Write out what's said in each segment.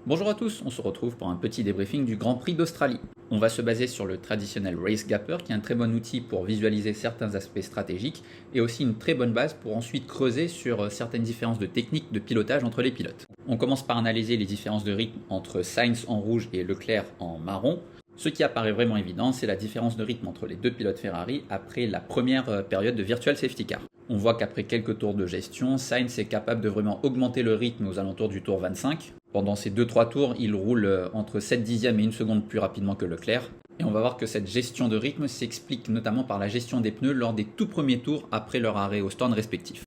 Bonjour à tous, on se retrouve pour un petit débriefing du Grand Prix d'Australie. On va se baser sur le traditionnel Race Gapper qui est un très bon outil pour visualiser certains aspects stratégiques et aussi une très bonne base pour ensuite creuser sur certaines différences de techniques de pilotage entre les pilotes. On commence par analyser les différences de rythme entre Sainz en rouge et Leclerc en marron. Ce qui apparaît vraiment évident, c'est la différence de rythme entre les deux pilotes Ferrari après la première période de Virtual Safety Car. On voit qu'après quelques tours de gestion, Sainz est capable de vraiment augmenter le rythme aux alentours du tour 25. Pendant ces 2-3 tours, il roule entre 7 dixièmes et 1 seconde plus rapidement que Leclerc. Et on va voir que cette gestion de rythme s'explique notamment par la gestion des pneus lors des tout premiers tours après leur arrêt au stand respectif.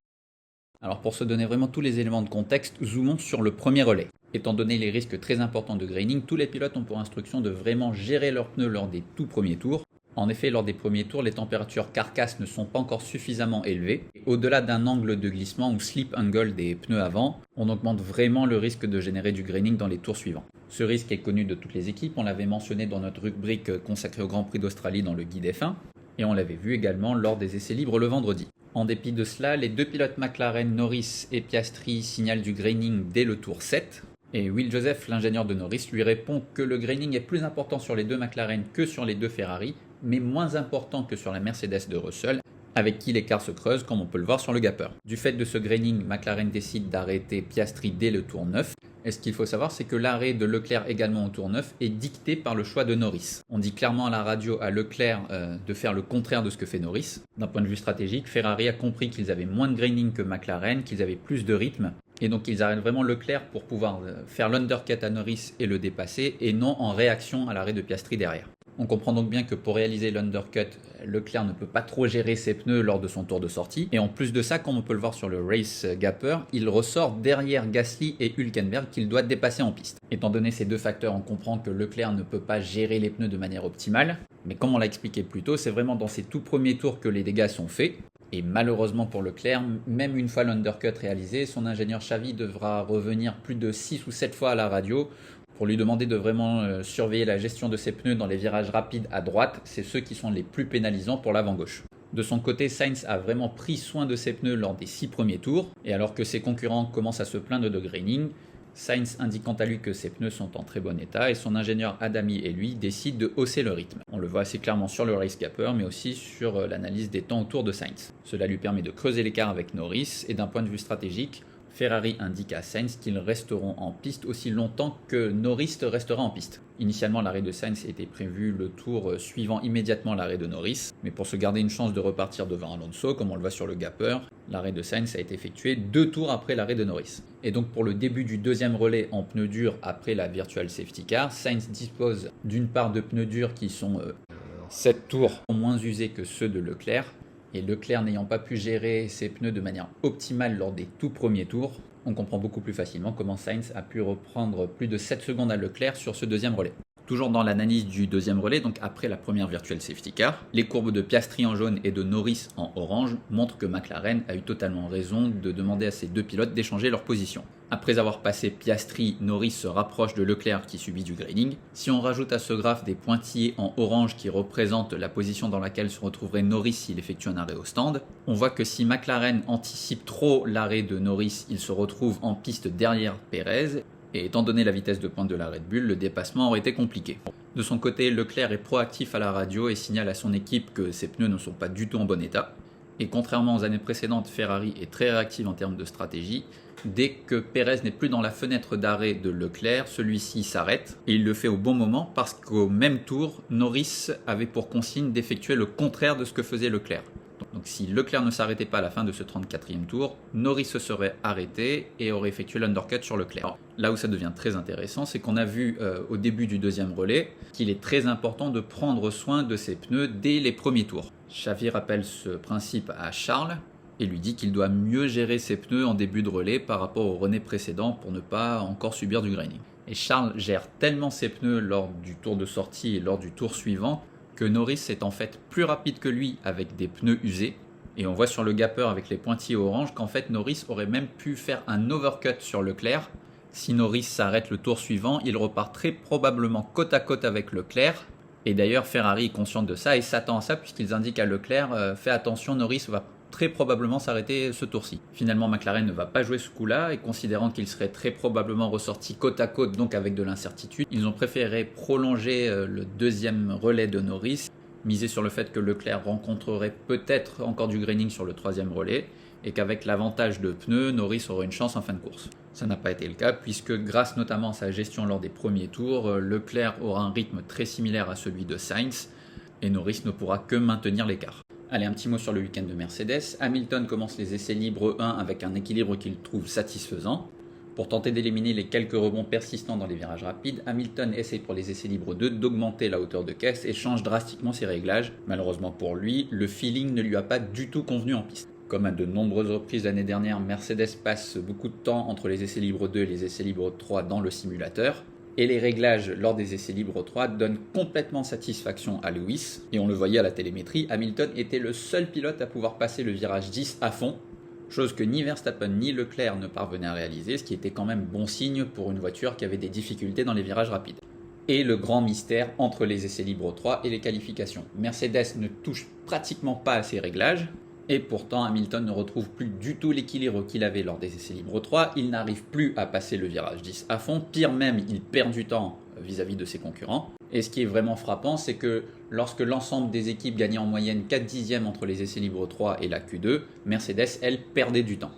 Alors pour se donner vraiment tous les éléments de contexte, zoomons sur le premier relais. Étant donné les risques très importants de graining, tous les pilotes ont pour instruction de vraiment gérer leurs pneus lors des tout premiers tours. En effet, lors des premiers tours, les températures carcasses ne sont pas encore suffisamment élevées. Au-delà d'un angle de glissement ou slip angle des pneus avant, on augmente vraiment le risque de générer du graining dans les tours suivants. Ce risque est connu de toutes les équipes, on l'avait mentionné dans notre rubrique consacrée au Grand Prix d'Australie dans le guide F1, et on l'avait vu également lors des essais libres le vendredi. En dépit de cela, les deux pilotes McLaren, Norris et Piastri, signalent du graining dès le tour 7. Et Will Joseph, l'ingénieur de Norris, lui répond que le graining est plus important sur les deux McLaren que sur les deux Ferrari, mais moins important que sur la Mercedes de Russell, avec qui l'écart se creuse comme on peut le voir sur le gapper. Du fait de ce graining, McLaren décide d'arrêter Piastri dès le tour 9. Et ce qu'il faut savoir, c'est que l'arrêt de Leclerc également au tour 9 est dicté par le choix de Norris. On dit clairement à la radio à Leclerc de faire le contraire de ce que fait Norris. D'un point de vue stratégique, Ferrari a compris qu'ils avaient moins de graining que McLaren, qu'ils avaient plus de rythme. Et donc ils arrêtent vraiment Leclerc pour pouvoir faire l'undercut à Norris et le dépasser, et non en réaction à l'arrêt de Piastri derrière. On comprend donc bien que pour réaliser l'undercut, Leclerc ne peut pas trop gérer ses pneus lors de son tour de sortie. Et en plus de ça, comme on peut le voir sur le Race Gapper, il ressort derrière Gasly et Hülkenberg qu'il doit dépasser en piste. Étant donné ces deux facteurs, on comprend que Leclerc ne peut pas gérer les pneus de manière optimale. Mais comme on l'a expliqué plus tôt, c'est vraiment dans ces tout premiers tours que les dégâts sont faits. Et malheureusement pour Leclerc, même une fois l'undercut réalisé, son ingénieur Xavi devra revenir plus de 6 ou 7 fois à la radio pour lui demander de vraiment surveiller la gestion de ses pneus dans les virages rapides à droite. C'est ceux qui sont les plus pénalisants pour l'avant gauche. De son côté, Sainz a vraiment pris soin de ses pneus lors des 6 premiers tours, et alors que ses concurrents commencent à se plaindre de graining, Sainz indique quant à lui que ses pneus sont en très bon état et son ingénieur Adami et lui décident de hausser le rythme. On le voit assez clairement sur le Race Gapper mais aussi sur l'analyse des temps autour de Sainz. Cela lui permet de creuser l'écart avec Norris et d'un point de vue stratégique, Ferrari indique à Sainz qu'ils resteront en piste aussi longtemps que Norris restera en piste. Initialement, l'arrêt de Sainz était prévu le tour suivant immédiatement l'arrêt de Norris, mais pour se garder une chance de repartir devant Alonso, comme on le voit sur le Gapper, l'arrêt de Sainz a été effectué 2 tours après l'arrêt de Norris. Et donc pour le début du deuxième relais en pneus durs après la Virtual Safety Car, Sainz dispose d'une part de pneus durs qui sont 7 tours moins usés que ceux de Leclerc, et Leclerc n'ayant pas pu gérer ses pneus de manière optimale lors des tout premiers tours, on comprend beaucoup plus facilement comment Sainz a pu reprendre plus de 7 secondes à Leclerc sur ce deuxième relais. Toujours dans l'analyse du deuxième relais, donc après la première Virtual Safety Car, les courbes de Piastri en jaune et de Norris en orange montrent que McLaren a eu totalement raison de demander à ses deux pilotes d'échanger leur position. Après avoir passé Piastri, Norris se rapproche de Leclerc qui subit du graining. Si on rajoute à ce graphe des pointillés en orange qui représentent la position dans laquelle se retrouverait Norris s'il effectue un arrêt au stand, on voit que si McLaren anticipe trop l'arrêt de Norris, il se retrouve en piste derrière Pérez. Et étant donné la vitesse de pointe de la Red Bull, le dépassement aurait été compliqué. De son côté, Leclerc est proactif à la radio et signale à son équipe que ses pneus ne sont pas du tout en bon état. Et contrairement aux années précédentes, Ferrari est très réactive en termes de stratégie. Dès que Pérez n'est plus dans la fenêtre d'arrêt de Leclerc, celui-ci s'arrête. Et il le fait au bon moment parce qu'au même tour, Norris avait pour consigne d'effectuer le contraire de ce que faisait Leclerc. Donc si Leclerc ne s'arrêtait pas à la fin de ce 34e tour, Norris se serait arrêté et aurait effectué l'undercut sur Leclerc. Alors, là où ça devient très intéressant, c'est qu'on a vu au début du deuxième relais qu'il est très important de prendre soin de ses pneus dès les premiers tours. Xavi rappelle ce principe à Charles et lui dit qu'il doit mieux gérer ses pneus en début de relais par rapport au relais précédent pour ne pas encore subir du graining. Et Charles gère tellement ses pneus lors du tour de sortie et lors du tour suivant que Norris est en fait plus rapide que lui avec des pneus usés. Et on voit sur le Gapper avec les pointillés orange qu'en fait Norris aurait même pu faire un overcut sur Leclerc. Si Norris s'arrête le tour suivant, il repart très probablement côte à côte avec Leclerc. Et d'ailleurs Ferrari est consciente de ça et s'attend à ça puisqu'ils indiquent à Leclerc « Fais attention, Norris va très probablement s'arrêter ce tour-ci. Finalement, McLaren ne va pas jouer ce coup-là et considérant qu'il serait très probablement ressorti côte à côte, donc avec de l'incertitude, ils ont préféré prolonger le deuxième relais de Norris, miser sur le fait que Leclerc rencontrerait peut-être encore du graining sur le troisième relais et qu'avec l'avantage de pneus, Norris aurait une chance en fin de course. Ça n'a pas été le cas puisque grâce notamment à sa gestion lors des premiers tours, Leclerc aura un rythme très similaire à celui de Sainz et Norris ne pourra que maintenir l'écart. Allez, un petit mot sur le week-end de Mercedes. Hamilton commence les essais libres 1 avec un équilibre qu'il trouve satisfaisant. Pour tenter d'éliminer les quelques rebonds persistants dans les virages rapides, Hamilton essaye pour les essais libres 2 d'augmenter la hauteur de caisse et change drastiquement ses réglages. Malheureusement pour lui, le feeling ne lui a pas du tout convenu en piste. Comme à de nombreuses reprises l'année dernière, Mercedes passe beaucoup de temps entre les essais libres 2 et les essais libres 3 dans le simulateur. Et les réglages lors des essais libres 3 donnent complètement satisfaction à Lewis. Et on le voyait à la télémétrie, Hamilton était le seul pilote à pouvoir passer le virage 10 à fond. Chose que ni Verstappen ni Leclerc ne parvenaient à réaliser, ce qui était quand même bon signe pour une voiture qui avait des difficultés dans les virages rapides. Et le grand mystère entre les essais libres 3 et les qualifications. Mercedes ne touche pratiquement pas à ses réglages, et pourtant Hamilton ne retrouve plus du tout l'équilibre qu'il avait lors des essais libres 3, il n'arrive plus à passer le virage 10 à fond, pire même, il perd du temps vis-à-vis de ses concurrents. Et ce qui est vraiment frappant, c'est que lorsque l'ensemble des équipes gagnaient en moyenne 4 dixièmes entre les essais libres 3 et la Q2, Mercedes, elle, perdait du temps.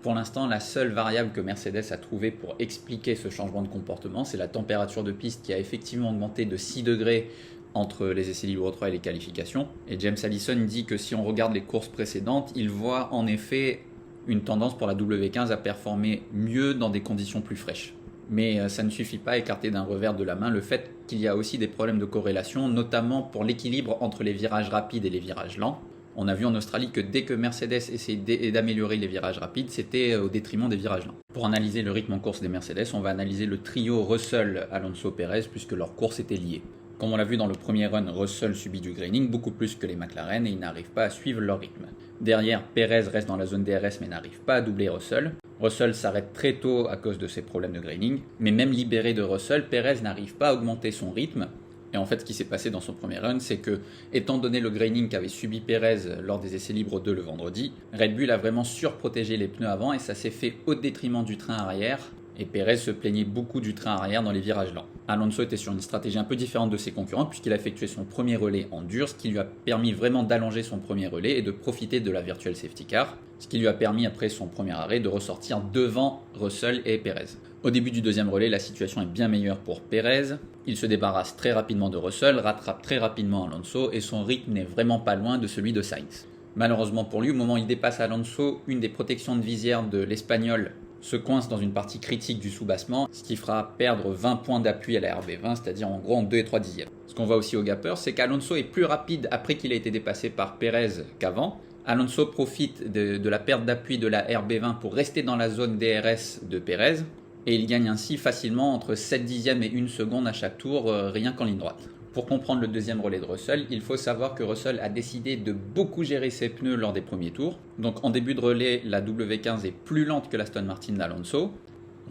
Pour l'instant, la seule variable que Mercedes a trouvée pour expliquer ce changement de comportement, c'est la température de piste qui a effectivement augmenté de 6 degrés entre les essais libres 3 et les qualifications. Et James Allison dit que si on regarde les courses précédentes, il voit en effet une tendance pour la W15 à performer mieux dans des conditions plus fraîches. Mais ça ne suffit pas à écarter d'un revers de la main le fait qu'il y a aussi des problèmes de corrélation, notamment pour l'équilibre entre les virages rapides et les virages lents. On a vu en Australie que dès que Mercedes essayait d'améliorer les virages rapides, c'était au détriment des virages lents. Pour analyser le rythme en course des Mercedes, on va analyser le trio Russell, Alonso, Perez, puisque leurs courses étaient liées. Comme on l'a vu dans le premier run, Russell subit du graining beaucoup plus que les McLaren et il n'arrive pas à suivre leur rythme. Derrière, Perez reste dans la zone DRS mais n'arrive pas à doubler Russell. Russell s'arrête très tôt à cause de ses problèmes de graining, mais même libéré de Russell, Perez n'arrive pas à augmenter son rythme. Et en fait, ce qui s'est passé dans son premier run, c'est que, étant donné le graining qu'avait subi Perez lors des essais libres 2 le vendredi, Red Bull a vraiment surprotégé les pneus avant et ça s'est fait au détriment du train arrière. Et Perez se plaignait beaucoup du train arrière dans les virages lents. Alonso était sur une stratégie un peu différente de ses concurrents puisqu'il a effectué son premier relais en dur, ce qui lui a permis vraiment d'allonger son premier relais et de profiter de la virtual safety car, ce qui lui a permis après son premier arrêt de ressortir devant Russell et Perez. Au début du deuxième relais, la situation est bien meilleure pour Perez. Il se débarrasse très rapidement de Russell, rattrape très rapidement Alonso et son rythme n'est vraiment pas loin de celui de Sainz. Malheureusement pour lui, au moment où il dépasse Alonso, une des protections de visière de l'Espagnol se coince dans une partie critique du soubassement, ce qui fera perdre 20 points d'appui à la RB20, c'est-à-dire en gros en 2 et 3 dixièmes. Ce qu'on voit aussi au gapper, c'est qu'Alonso est plus rapide après qu'il a été dépassé par Perez qu'avant. Alonso profite de la perte d'appui de la RB20 pour rester dans la zone DRS de Perez, et il gagne ainsi facilement entre 7 dixièmes et 1 seconde à chaque tour, rien qu'en ligne droite. Pour comprendre le deuxième relais de Russell, il faut savoir que Russell a décidé de beaucoup gérer ses pneus lors des premiers tours. Donc en début de relais, la W15 est plus lente que l'Aston Martin d'Alonso.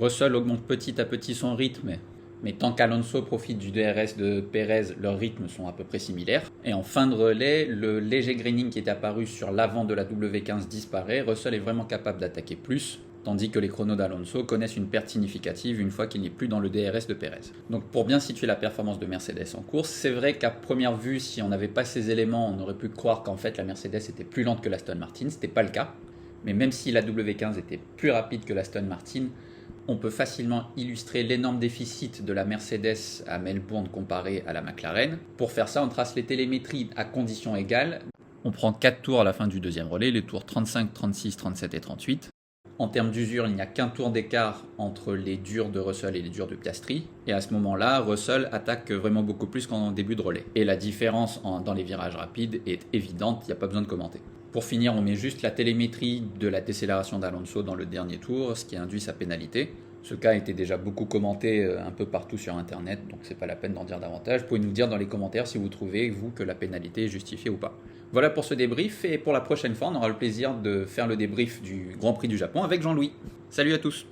Russell augmente petit à petit son rythme, mais tant qu'Alonso profite du DRS de Perez, leurs rythmes sont à peu près similaires. Et en fin de relais, le léger graining qui est apparu sur l'avant de la W15 disparaît. Russell est vraiment capable d'attaquer plus, tandis que les chronos d'Alonso connaissent une perte significative une fois qu'il n'est plus dans le DRS de Perez. Donc pour bien situer la performance de Mercedes en course, c'est vrai qu'à première vue, si on n'avait pas ces éléments, on aurait pu croire qu'en fait la Mercedes était plus lente que l'Aston Martin, ce n'était pas le cas. Mais même si la W15 était plus rapide que l'Aston Martin, on peut facilement illustrer l'énorme déficit de la Mercedes à Melbourne comparé à la McLaren. Pour faire ça, on trace les télémétries à conditions égales. On prend 4 tours à la fin du deuxième relais, les tours 35, 36, 37 et 38. En termes d'usure, il n'y a qu'un tour d'écart entre les durs de Russell et les durs de Piastri. Et à ce moment-là, Russell attaque vraiment beaucoup plus qu'en début de relais. Et la différence dans les virages rapides est évidente, il n'y a pas besoin de commenter. Pour finir, on met juste la télémétrie de la décélération d'Alonso dans le dernier tour, ce qui induit sa pénalité. Ce cas a été déjà beaucoup commenté un peu partout sur Internet, donc c'est pas la peine d'en dire davantage. Vous pouvez nous dire dans les commentaires si vous trouvez, vous, que la pénalité est justifiée ou pas. Voilà pour ce débrief, et pour la prochaine fois, on aura le plaisir de faire le débrief du Grand Prix du Japon avec Jean-Louis. Salut à tous!